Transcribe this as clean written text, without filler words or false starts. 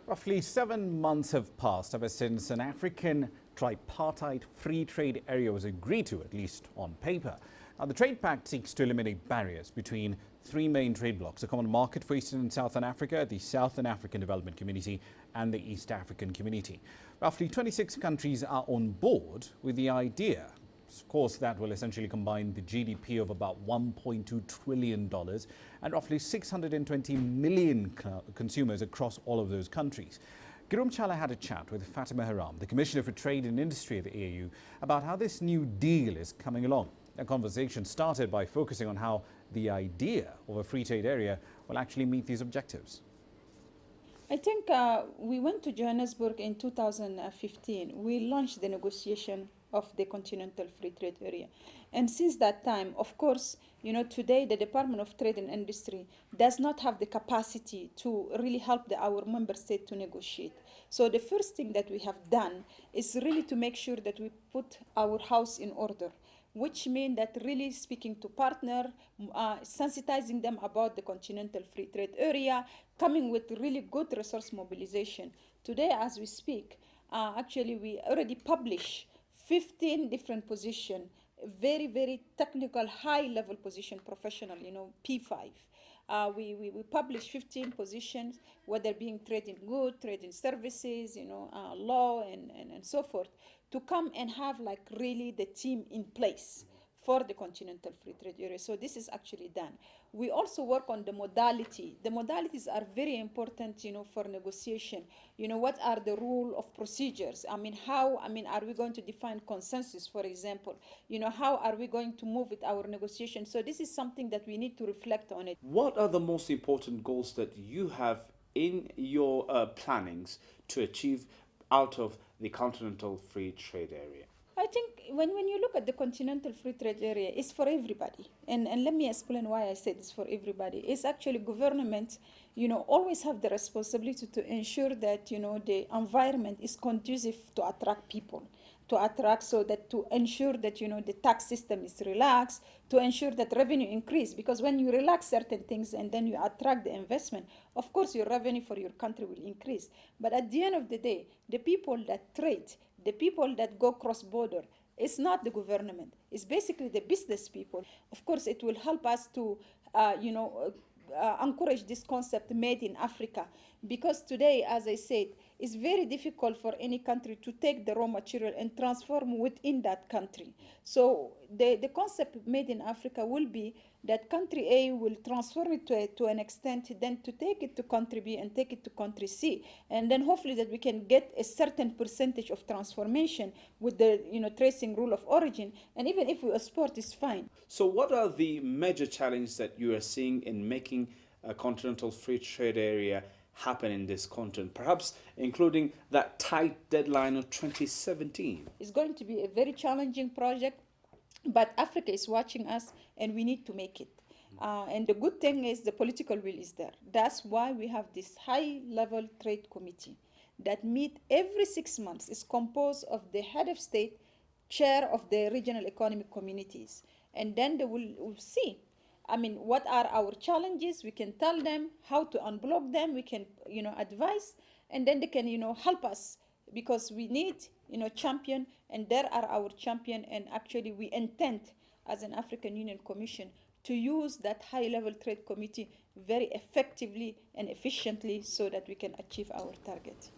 Roughly 7 months have passed ever since an African tripartite free trade area was agreed to, at least on paper. Now, the trade pact seeks to eliminate barriers between three main trade blocs: a common market for Eastern and Southern Africa, the Southern African Development Community and the East African Community. Roughly 26 countries are on board with the idea. Of course, that will essentially combine the GDP of about $1.2 trillion and roughly 620 million consumers across all of those countries. Girum Challa had a chat with Fatima Haram, the Commissioner for Trade and Industry at the AU, about how this new deal is coming along. A conversation started by focusing on how the idea of a free trade area will actually meet these objectives. I think we went to Johannesburg in 2015. We launched the negotiation of the Continental Free Trade Area. And since that time, of course, today the Department of Trade and Industry does not have the capacity to really help our member state to negotiate. So the first thing that we have done is really to make sure that we put our house in order, which means that really speaking to partner, sensitizing them about the Continental Free Trade Area, coming with really good resource mobilization. Today, as we speak, actually we already publish 15 different positions, very, very technical, high-level position, professional, P5. We publish 15 positions, whether being trade in goods, trade in services, law, and so forth, to come and have really the team in place for the Continental Free Trade Area. So this is actually done. We also work on the modality. The modalities are very important, for negotiation. What are the rule of procedures? Are we going to define consensus, for example? How are we going to move with our negotiation? So this is something that we need to reflect on it. What are the most important goals that you have in your plannings to achieve out of the Continental Free Trade Area? I think when you look at the Continental Free Trade Area, it's for everybody. And let me explain why I said it's for everybody. It's actually government, always have the responsibility to ensure that, the environment is conducive to attract people, to ensure that, the tax system is relaxed, to ensure that revenue increase. Because when you relax certain things and then you attract the investment, of course, your revenue for your country will increase. But at the end of the day, the people that trade, the people that go cross-border, it's not the government. It's basically the business people. Of course, it will help us to, encourage this concept made in Africa. Because today, as I said, it's very difficult for any country to take the raw material and transform within that country. So the concept made in Africa will be that country A will transform it to an extent, then to take it to country B and take it to country C. And then hopefully that we can get a certain percentage of transformation with the tracing rule of origin. And even if we export, it's fine. So what are the major challenges that you are seeing in making a Continental Free Trade Area happen in this continent, perhaps including that tight deadline of 2017? It's going to be a very challenging project, but Africa is watching us and we need to make it. And the good thing is the political will is there. That's why we have this high-level trade committee that meet every 6 months. It's composed of the head of state, chair of the regional economic communities, and then they will see what are our challenges? We can tell them how to unblock them. We can, advise, and then they can, help us, because we need, champion, and there are our champion. And actually, we intend, as an African Union Commission, to use that high-level trade committee very effectively and efficiently so that we can achieve our target.